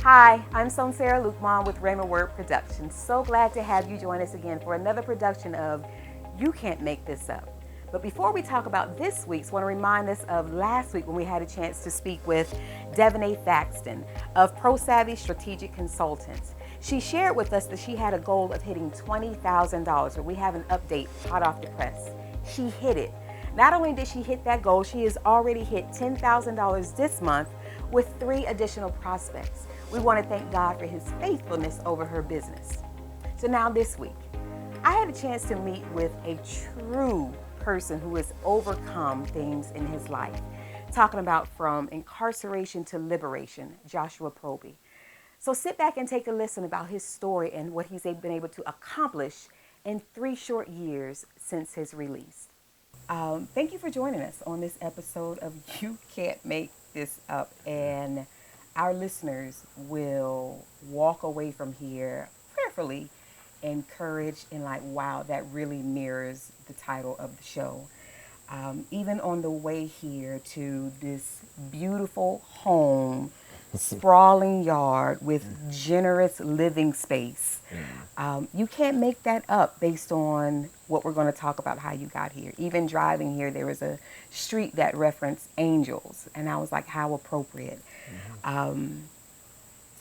Hi, I'm Soancera Luqmann with Reynolds Productions. So glad to have you join us again for another production of You Can't Make This Up. But before we talk about this week's, I want to remind us of last week when we had a chance to speak with Devonay Thaxton of ProSavvy Strategic Consultants. She shared with us that she had a goal of hitting $20,000, but we have an update hot off the press. She hit it. Not only did she hit that goal, she has already hit $10,000 this month with 3 additional prospects. We want to thank God for his faithfulness over her business. So now this week, I had a chance to meet with a true person who has overcome things in his life. Talking about from incarceration to liberation, Josh Proby. So sit back and take a listen about his story and what he's been able to accomplish in 3 short years since his release. Thank you for joining us on this episode of You Can't Make This Up. And our listeners will walk away from here prayerfully encouraged and like, wow, that really mirrors the title of the show. Even on the way here to this beautiful home, sprawling yard with generous living space. You can't make that up based on what we're going to talk about, how you got here. Even driving here, there was a street that referenced angels, and I was like, how appropriate. And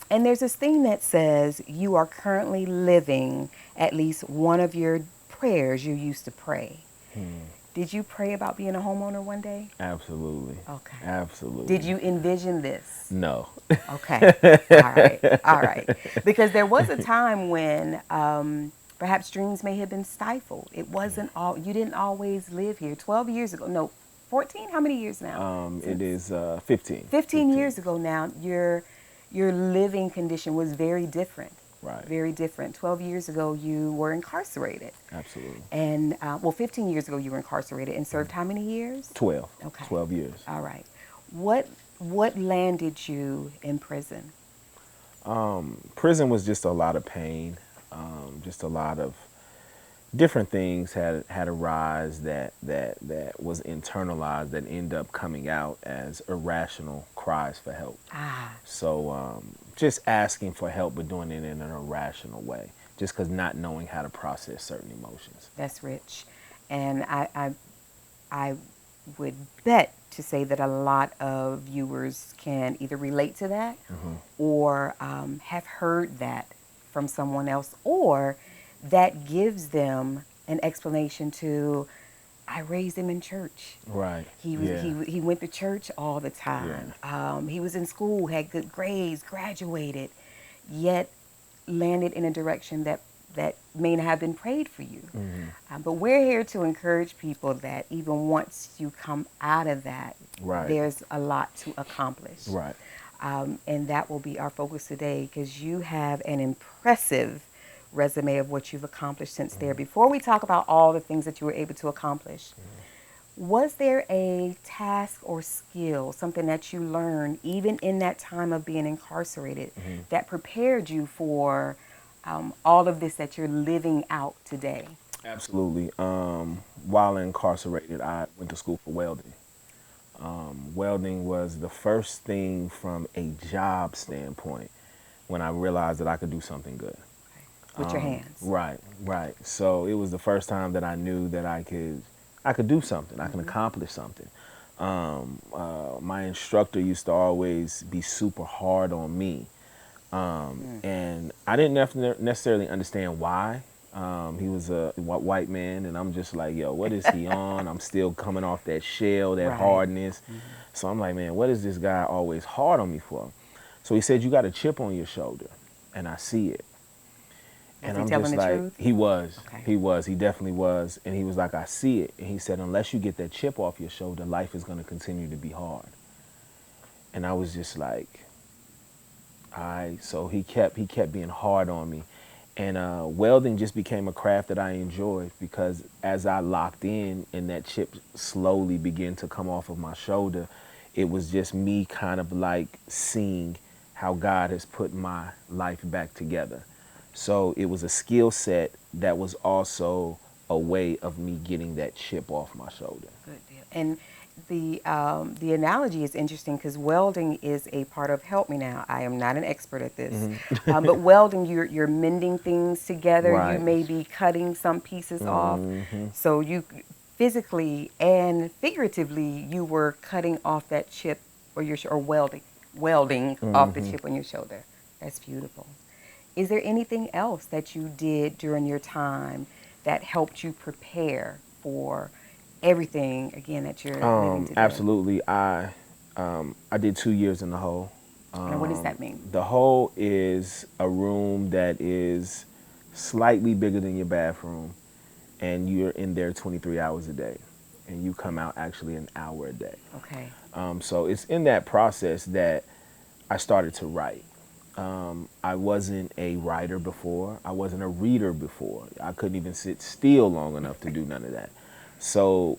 there's this thing that says you are currently living at least one of your prayers you used to pray. Did you pray about being a homeowner one day? Absolutely. Okay. Absolutely. Did you envision this? No. Okay. All right. All right. Because there was a time when perhaps dreams may have been stifled. It wasn't all, you didn't always live here. 12 years ago, no, 14? How many years now? It is 15. 15 years ago now, your living condition was very different. Right. Very different. 12 years ago, you were incarcerated. Absolutely. And, 15 years ago, you were incarcerated and served how many years? 12. Okay. 12 years. All right. What landed you in prison? Prison was just a lot of pain. Just a lot of different things had arise that was internalized that end up coming out as irrational cries for help. So just asking for help, but doing it in an irrational way, just because not knowing how to process certain emotions. That's rich. And I would bet to say that a lot of viewers can either relate to that or have heard that from someone else, or that gives them an explanation to, I raised him in church. Right. He went to church all the time. Yeah. He was in school, had good grades, graduated, yet landed in a direction that may not have been prayed for you. But we're here to encourage people that even once you come out of that, there's a lot to accomplish. Right. And that will be our focus today, because you have an impressive resume of what you've accomplished since there. Before we talk about all the things that you were able to accomplish, was there a task or skill, something that you learned even in that time of being incarcerated that prepared you for all of this that you're living out today? Absolutely. While incarcerated, I went to school for welding. Welding was the first thing from a job standpoint when I realized that I could do something good. With your hands. Right, right. So it was the first time that I knew that I could do something. I can accomplish something. My instructor used to always be super hard on me. And I didn't necessarily understand why. He was a white man, and I'm just like, yo, what is he on? I'm still coming off that shell, that hardness. So I'm like, man, what is this guy always hard on me for? So he said, you got a chip on your shoulder, and I see it. And I'm just like, he was, he definitely was. And he was like, I see it. And he said, unless you get that chip off your shoulder, life is going to continue to be hard. And I was just like, all right. So he kept being hard on me. And welding just became a craft that I enjoyed, because as I locked in and that chip slowly began to come off of my shoulder, it was just me kind of like seeing how God has put my life back together. So it was a skill set that was also a way of me getting that chip off my shoulder. Good deal. And the analogy is interesting because welding is a part of, help me now, I am not an expert at this, but welding, you're mending things together. You Right. may be cutting some pieces off, Mm-hmm. so you physically and figuratively you were cutting off that chip, or or welding off the Mm-hmm. chip on your shoulder. That's beautiful. Is there anything else that you did during your time that helped you prepare for everything again that you're living today? Absolutely. I did 2 years in the hole. And what does that mean? The hole is a room that is slightly bigger than your bathroom, and you're in there 23 hours a day, and you come out actually an hour a day. Okay. So it's in that process that I started to write. I wasn't a writer before. I wasn't a reader before. I couldn't even sit still long enough to do none of that. So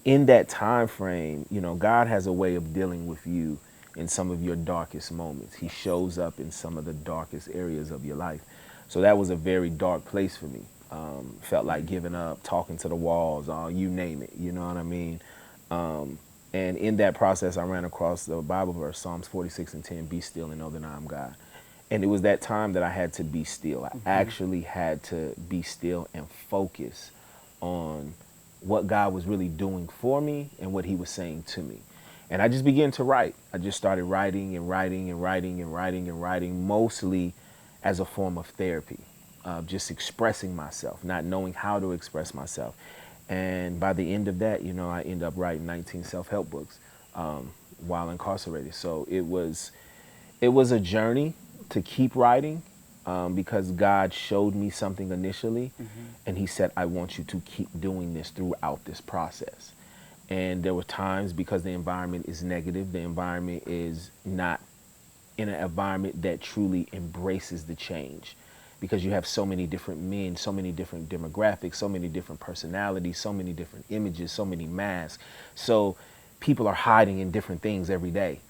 in that time frame, you know, God has a way of dealing with you in some of your darkest moments. He shows up in some of the darkest areas of your life. So that was a very dark place for me. Felt like giving up, talking to the walls, you name it, you know what I mean? And in that process, I ran across the Bible verse, Psalms 46:10, be still and know that I am God. And it was that time that I had to be still. I actually had to be still and focus on what God was really doing for me and what he was saying to me. And I just began to write. I just started writing and writing and writing and writing and writing, mostly as a form of therapy, just expressing myself, not knowing how to express myself. And by the end of that, you know, I ended up writing 19 self-help books while incarcerated. So it was a journey to keep writing because God showed me something initially, and he said, I want you to keep doing this throughout this process. And there were times, because the environment is negative, the environment is not in an environment that truly embraces the change, because you have so many different men, so many different demographics, so many different personalities, so many different images, so many masks. So people are hiding in different things every day.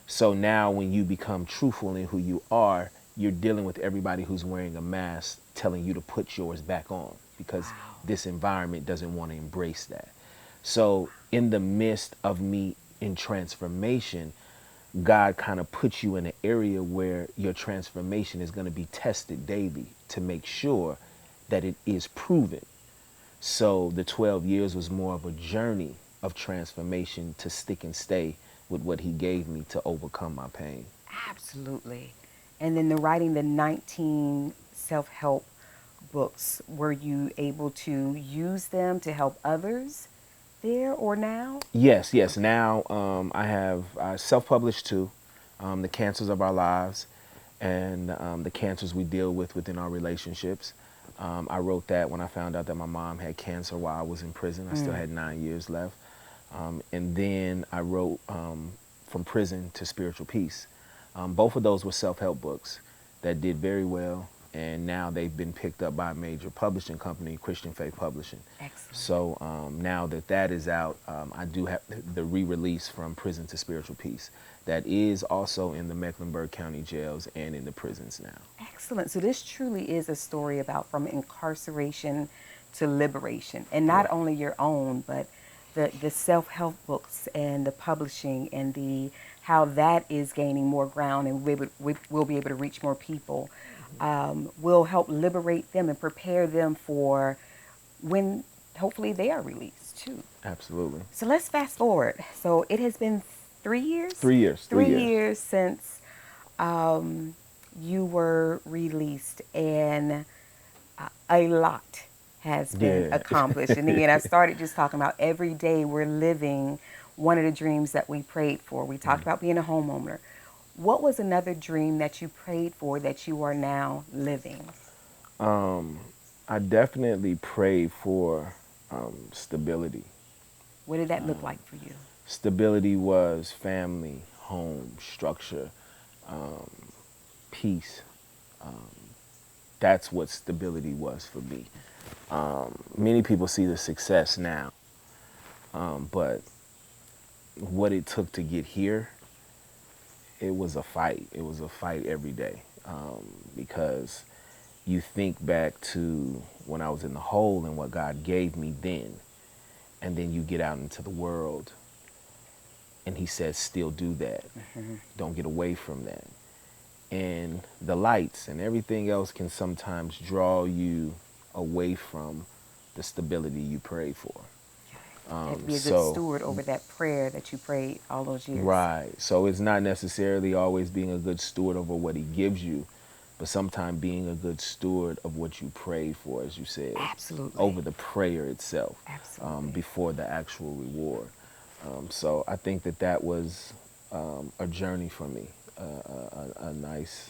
So now when you become truthful in who you are, you're dealing with everybody who's wearing a mask telling you to put yours back on, because this environment doesn't want to embrace that. So in the midst of me in transformation, God kind of puts you in an area where your transformation is going to be tested daily to make sure that it is proven. So the 12 years was more of a journey of transformation to stick and stay with what he gave me to overcome my pain. Absolutely. And then the writing the 19 self-help books, were you able to use them to help others there or now? Yes, yes. Now I have self-published two, The Cancers of Our Lives and the cancers we deal with within our relationships. I wrote that when I found out that my mom had cancer while I was in prison. I still had 9 years left. And then I wrote From Prison to Spiritual Peace. Both of those were self-help books that did very well. And now they've been picked up by a major publishing company, Christian Faith Publishing. Excellent. So now that that is out, I do have the re-release From Prison to Spiritual Peace. That is also in the Mecklenburg County jails and in the prisons now. Excellent. So this truly is a story about from incarceration to liberation, and not only your own, but the self-help books and the publishing and the how that is gaining more ground, and we'll be able to reach more people. Will help liberate them and prepare them for when hopefully they are released too. Absolutely. So let's fast forward. So it has been 3 years? 3 years. 3 years since you were released, and a lot has been accomplished. And again, I started just talking about every day we're living one of the dreams that we prayed for. We talked about being a homeowner. What was another dream that you prayed for that you are now living? I definitely prayed for stability. What did that look like for you? Stability was family, home, structure, peace. That's what stability was for me. Many people see the success now, but what it took to get here, it was a fight. It was a fight every day because you think back to when I was in the hole and what God gave me then, and then you get out into the world, and he says, still do that. Don't get away from that. And the lights and everything else can sometimes draw you away from the stability you prayed for. You have to be a good steward over that prayer that you prayed all those years. Right. So it's not necessarily always being a good steward over what he gives you, but sometimes being a good steward of what you prayed for, as you said. Absolutely. Over the prayer itself. Absolutely. Before the actual reward. So I think that was a journey for me, a nice,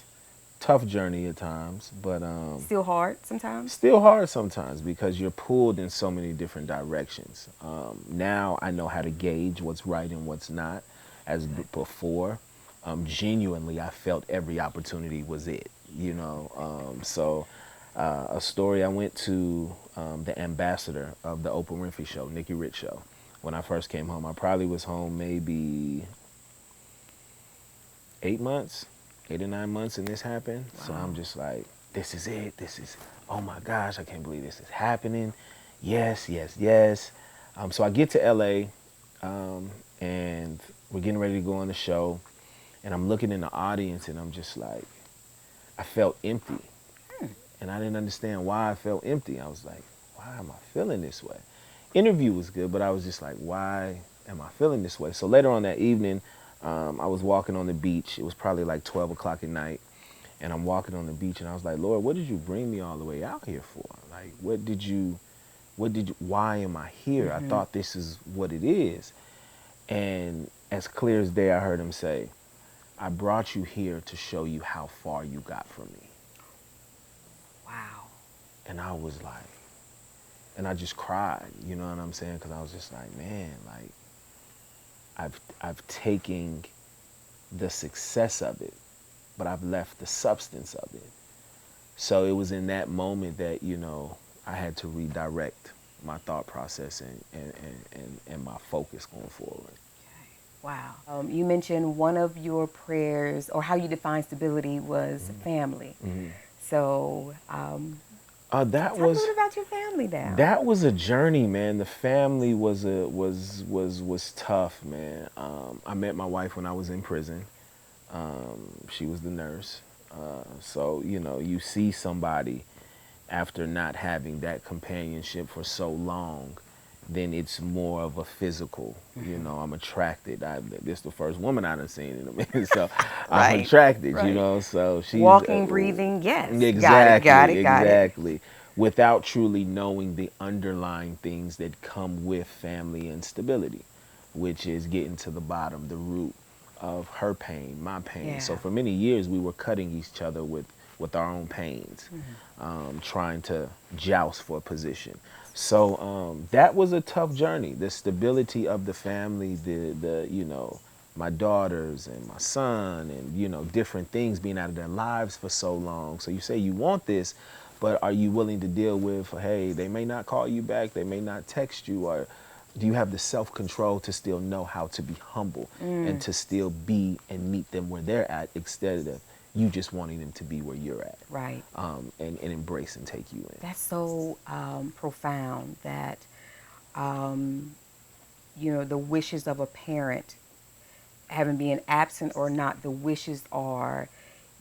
tough journey at times, but still hard sometimes. Still hard sometimes because you're pulled in so many different directions. Now I know how to gauge what's right and what's not. As before, genuinely, I felt every opportunity was it. You know, a story, I went to the ambassador of the Oprah Winfrey Show, Nikki Rich Show. When I first came home, I probably was home maybe 8 months, 8 or 9 months, and this happened. Wow. So I'm just like, this is it. This is, oh my gosh, I can't believe this is happening. Yes, yes, yes. So I get to LA, and we're getting ready to go on the show, and I'm looking in the audience, and I'm just like, I felt empty. And I didn't understand why I felt empty. I was like, why am I feeling this way? Interview was good, but I was just like, why am I feeling this way? So later on that evening, I was walking on the beach. It was probably like 12 o'clock at night. And I'm walking on the beach, and I was like, Lord, what did you bring me all the way out here for? Like, why am I here? I thought this is what it is. And as clear as day, I heard him say, I brought you here to show you how far you got from me. Wow. And I was like, and I just cried, you know what I'm saying? Because I was just like, man, like, I've taken the success of it, but I've left the substance of it. So it was in that moment that, you know, I had to redirect my thought process and my focus going forward. Okay. Wow. You mentioned one of your prayers, or how you define stability, was family. So that tell me a little about your family now. That was a journey, man. The family was tough, man. I met my wife when I was in prison. She was the nurse. So, you know, you see somebody after not having that companionship for so long, then it's more of a physical, you know, I'm attracted. This is the first woman I done seen in a minute, so I'm attracted, you know, so she's walking, breathing, yes. Exactly, got it. Without truly knowing the underlying things that come with family and stability, which is getting to the bottom, the root of her pain, my pain. Yeah. So for many years, we were cutting each other with our own pains, trying to joust for a position. So that was a tough journey. The stability of the family, the you know, my daughters and my son, and you know, different things being out of their lives for so long. So you say you want this, but are you willing to deal with, hey, they may not call you back, they may not text you, or do you have the self-control to still know how to be humble and to still be and meet them where they're at, instead of you just wanting them to be where you're at, right? And embrace and take you in. That's so profound that, you know, the wishes of a parent, having been absent or not, the wishes are,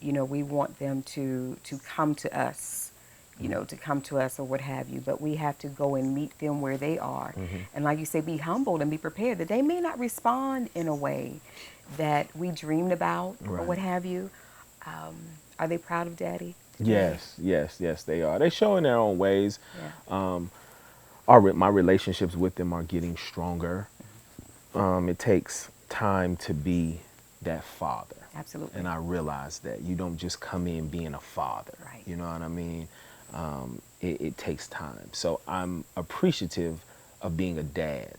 you know, we want them to come to us, you know, to come to us or what have you, but we have to go and meet them where they are. And like you say, be humbled and be prepared that they may not respond in a way that we dreamed about or what have you. Are they proud of Daddy today? Yes, they are. They show in their own ways. Yeah. My relationships with them are getting stronger. It takes time to be that father. Absolutely. And I realize that you don't just come in being a father. Right. You know what I mean? It takes time. So I'm appreciative of being a dad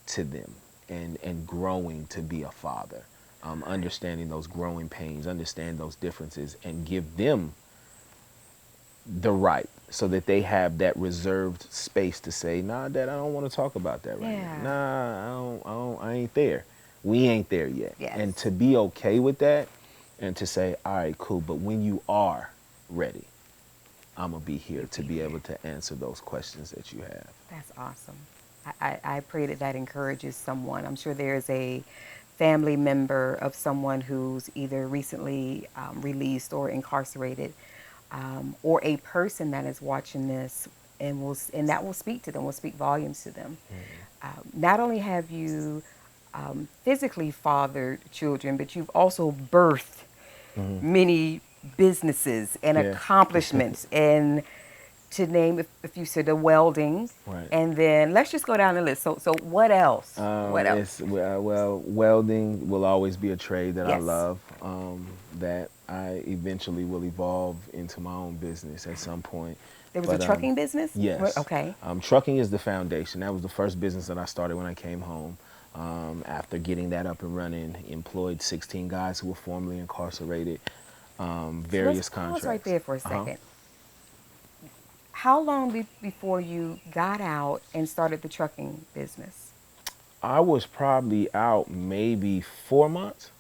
to them and growing to be a father. Understanding those growing pains, understand those differences, and give them the right so that they have that reserved space to say, nah, Dad, I don't want to talk about that right now. Nah, I ain't there. We ain't there yet. Yes. And to be okay with that and to say, all right, cool, but when you are ready, I'm going to be here to be able to answer those questions that you have. That's awesome. I pray that that encourages someone. I'm sure there's a family member of someone who's either recently released or incarcerated, or a person that is watching this and that will speak to them, will speak volumes to them. Not only have you physically fathered children, but you've also birthed many businesses and Yeah. accomplishments. And to name, if you said the welding, Right. and then let's just go down the list. So what else? What else? Well, welding will always be a trade that I Yes. love. That I eventually will evolve into my own business at some point. There was a trucking business? Yes. Okay. Trucking is the foundation. That was the first business that I started when I came home. After getting that up and running, employed 16 guys who were formerly incarcerated. Various So let's contracts. pause right there for a Uh-huh. second. How long before you got out and started the trucking business? I was probably out maybe 4 months.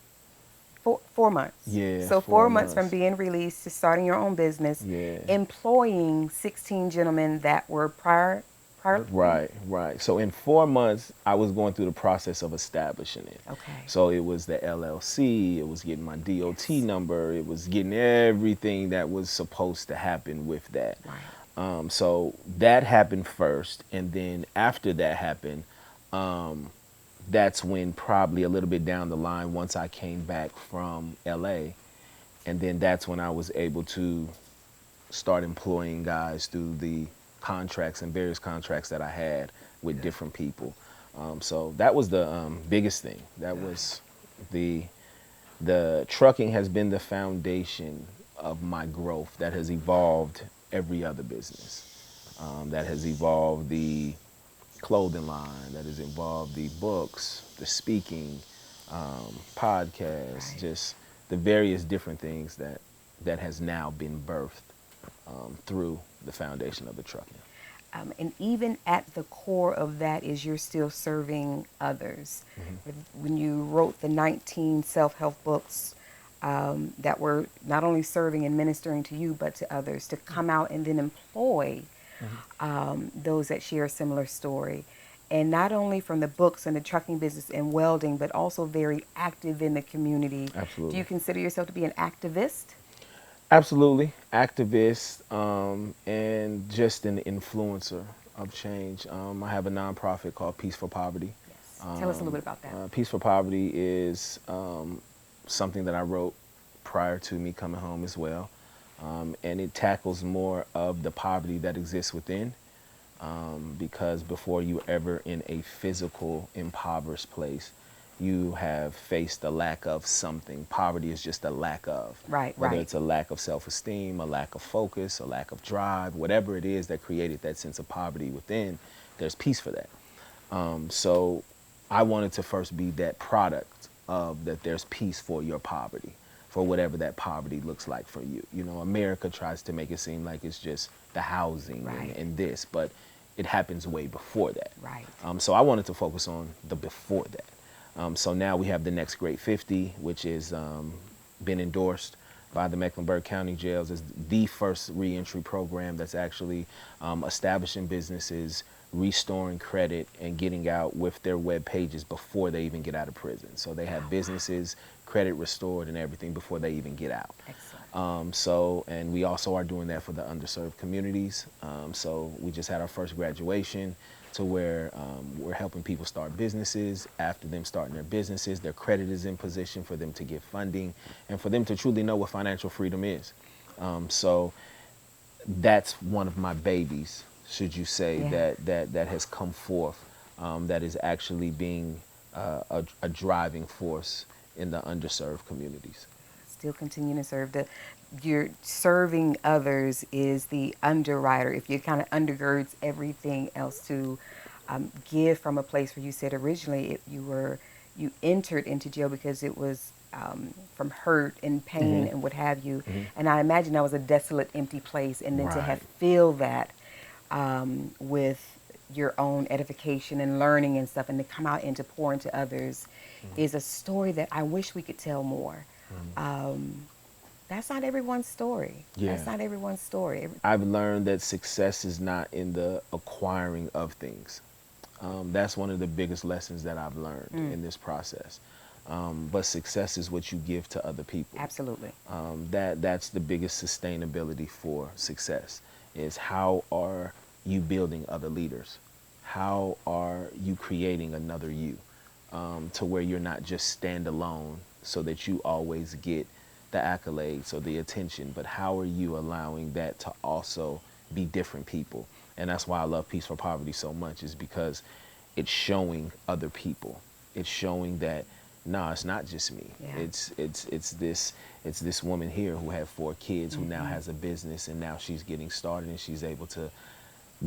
4 months. Yeah. So 4 months from being released to starting your own business, Yeah. employing 16 gentlemen that were prior. Right, right. So in 4 months, I was going through the process of establishing it. Okay. So it was the LLC, it was getting my DOT number, it was getting everything that was supposed to happen with that. Right. So that happened first, and then after that happened, that's when probably a little bit down the line, once I came back from LA, and then that's when I was able to start employing guys through the contracts and various contracts that I had with different people. So that was the biggest thing. That was the trucking has been the foundation of my growth that has evolved every other business. That has evolved the clothing line, that has involved the books, the speaking, podcasts, just the various different things that has now been birthed through the foundation of the trucking. And even at the core of that is you're still serving others. When you wrote the 19 self-help books that were not only serving and ministering to you, but to others, to come out and then employ those that share a similar story. And not only from the books and the trucking business and welding, but also very active in the community. Absolutely. Do you consider yourself to be an activist? Absolutely. Activist and just an influencer of change. I have a nonprofit called Peace for Poverty. Yes. Tell us a little bit about that. Peace for Poverty is something that I wrote prior to me coming home as well. And it tackles more of the poverty that exists within. Because before you ever in a physical impoverished place, you have faced a lack of something. Poverty is just a lack of. Right, Whether right. it's a lack of self-esteem, a lack of focus, a lack of drive, whatever it is that created that sense of poverty within, there's peace for that. So I wanted to first be that product of that there's peace for your poverty, for whatever that poverty looks like for you. You know, America tries to make it seem like it's just the housing and this, but it happens way before that. Right. So I wanted to focus on the before that. So now we have the Next Great 50, which is been endorsed by the Mecklenburg County Jails as the first reentry program that's actually establishing businesses, restoring credit, and getting out with their web pages before they even get out of prison. So they have businesses, credit restored, and everything before they even get out. Excellent. And we also are doing that for the underserved communities. So we just had our first graduation to where we're helping people start businesses. After them starting their businesses, their credit is in position for them to get funding and for them to truly know what financial freedom is. So that's one of my babies, should you say, that has come forth, that is actually being a driving force in the underserved communities. Still continuing to serve. You're serving others is the underwriter. If you kind of undergirds everything else to give from a place where you said originally you entered into jail because it was from hurt and pain and what have you. And I imagine that was a desolate, empty place. And then to have filled that with your own edification and learning and stuff, and to come out and to pour into others is a story that I wish we could tell more. That's not everyone's story. That's not everyone's story. I've learned that success is not in the acquiring of things. That's one of the biggest lessons that I've learned in this process. But success is what you give to other people. Absolutely. That's the biggest sustainability for success, is how are you building other leaders? How are you creating another you, to where you're not just standalone so that you always get the accolades or the attention, but how are you allowing that to also be different people? And that's why I love Peace for Poverty so much, is because it's showing other people. It's showing that, nah, it's not just me. Yeah. It's this woman here who had 4 kids, who now has a business, and now she's getting started, and she's able to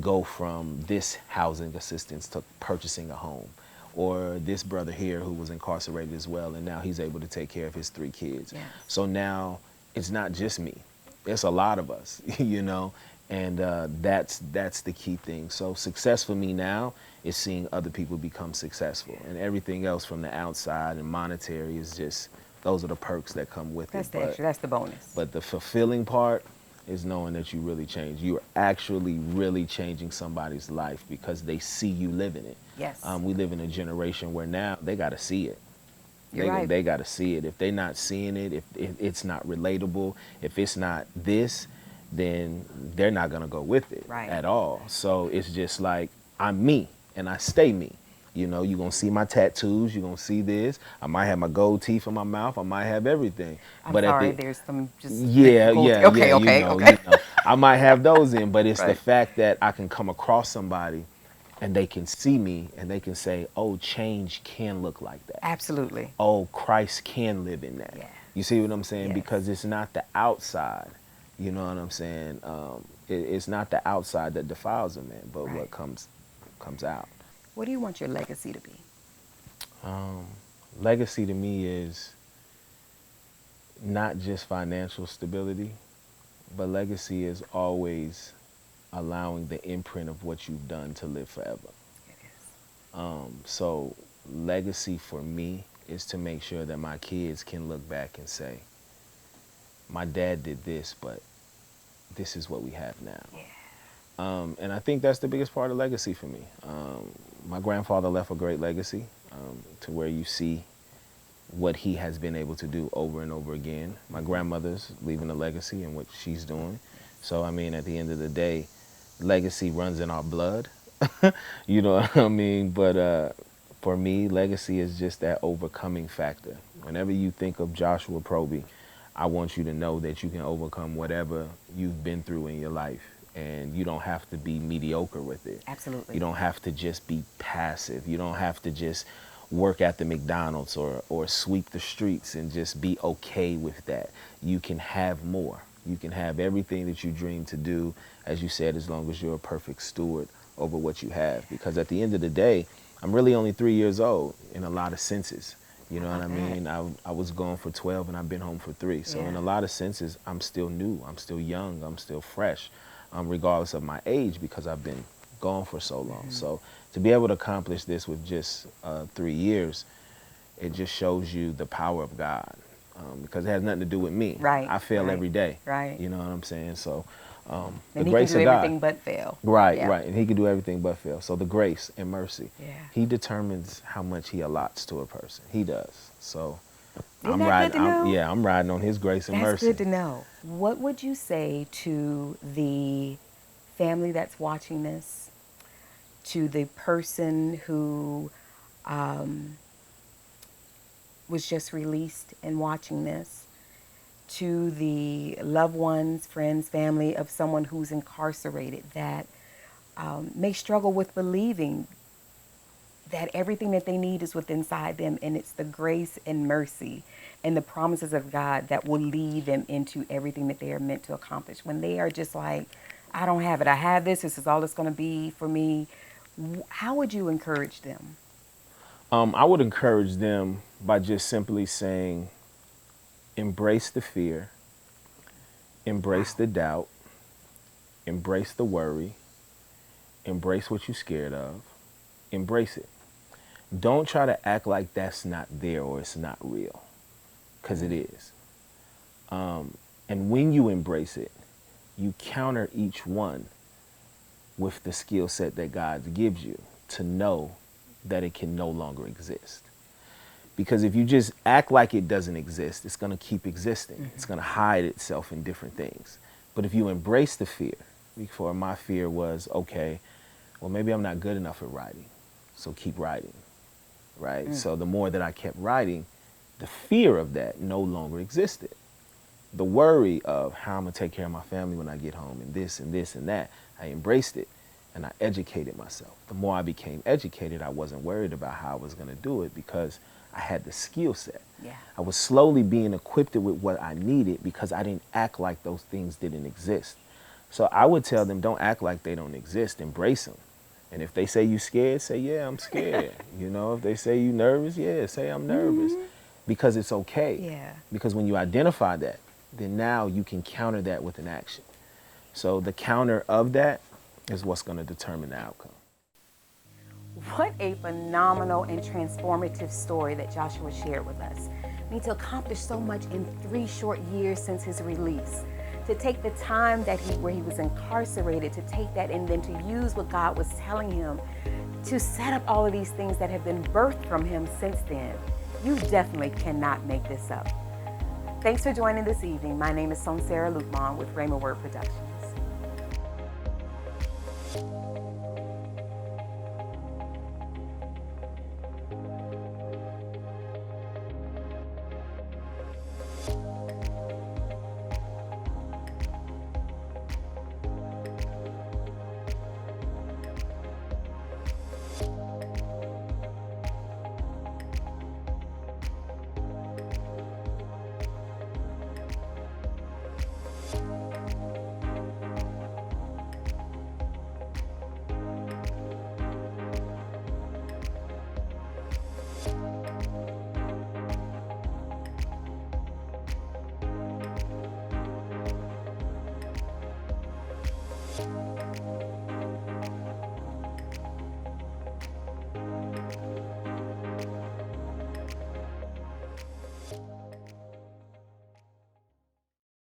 go from this housing assistance to purchasing a home. Or this brother here who was incarcerated as well, and now he's able to take care of his 3 kids. Yes. So now it's not just me. It's a lot of us, you know, and that's the key thing. So success for me now is seeing other people become successful, and everything else from the outside and monetary is just, those are the perks that come with That's it. the extra. That's the bonus. But the fulfilling part is knowing that you really change. You're actually really changing somebody's life because they see you living it. Yes. We live in a generation where now they got to see it. You're right. They got to see it. If they're not seeing it, if it's not relatable, if it's not this, then they're not going to go with it at all. So it's just like, I'm me and I stay me. You know, you're going to see my tattoos. You're going to see this. I might have my gold teeth in my mouth. I might have everything. I'm but sorry, there's some just... Yeah. Okay. You know, I might have those in, but it's Right. the fact that I can come across somebody and they can see me and they can say, oh, change can look like that. Absolutely. Oh, Christ can live in that. Yeah. You see what I'm saying? Yes. Because it's not the outside. You know what I'm saying? It's not the outside that defiles a man, but what comes out. What do you want your legacy to be? Legacy to me is not just financial stability, but legacy is always allowing the imprint of what you've done to live forever. It is. So legacy for me is to make sure that my kids can look back and say, my dad did this, but this is what we have now. Yeah. And I think that's the biggest part of legacy for me. My grandfather left a great legacy, to where you see what he has been able to do over and over again. My grandmother's leaving a legacy in what she's doing. So, I mean, at the end of the day, legacy runs in our blood. You know what I mean? But for me, legacy is just that overcoming factor. Whenever you think of Joshua Proby, I want you to know that you can overcome whatever you've been through in your life. And you don't have to be mediocre with it. Absolutely. You don't have to just be passive. You don't have to just work at the McDonald's or sweep the streets and just be okay with that. You can have more. You can have everything that you dream to do, as you said, as long as you're a perfect steward over what you have. Because at the end of the day, I'm really only 3 years old in a lot of senses. You know what I mean? I was gone for 12 and I've been home for 3. So in a lot of senses, I'm still new. I'm still young. I'm still fresh. Regardless of my age, because I've been gone for so long. So to be able to accomplish this with just 3 years, it just shows you the power of God, because it has nothing to do with me. Right. I fail every day. Right. You know what I'm saying? So the And he grace can of do God. everything but fail. Right, Yeah. right. And he can do everything but fail. So the grace and mercy. Yeah. He determines how much he allots to a person. He does. So Isn't that good to know? I'm riding on his grace and That's mercy. good to know. What would you say to the family that's watching this, to the person who was just released and watching this, to the loved ones, friends, family of someone who's incarcerated that may struggle with believing that everything that they need is within inside them, and it's the grace and mercy and the promises of God that will lead them into everything that they are meant to accomplish. When they are just like, I don't have it, I have this is all it's going to be for me. How would you encourage them? I would encourage them by just simply saying, embrace the fear, embrace the doubt, embrace the worry, embrace what you're scared of, embrace it. Don't try to act like that's not there or it's not real, because it is. And when you embrace it, you counter each one with the skill set that God gives you to know that it can no longer exist. Because if you just act like it doesn't exist, it's going to keep existing. It's going to hide itself in different things. But if you embrace the fear, before my fear was, okay, well, maybe I'm not good enough at writing, so keep writing, right? So the more that I kept writing, the fear of that no longer existed. The worry of how I'm going to take care of my family when I get home and this and this and that, I embraced it and I educated myself. The more I became educated, I wasn't worried about how I was going to do it because I had the skill set. Yeah. I was slowly being equipped with what I needed because I didn't act like those things didn't exist. So I would tell them, don't act like they don't exist, embrace them. And if they say you scared, say, yeah, I'm scared. You know, if they say you nervous, yeah, say I'm nervous. Because it's okay. Yeah. Because when you identify that, then now you can counter that with an action. So the counter of that is what's going to determine the outcome. What a phenomenal and transformative story that Joshua shared with us. I mean, to accomplish so much in 3 short years since his release, to take the time that where he was incarcerated, to take that and then to use what God was telling him to set up all of these things that have been birthed from him since then. You definitely cannot make this up. Thanks for joining this evening. My name is Soancera Luqmann with Reynolds Productions.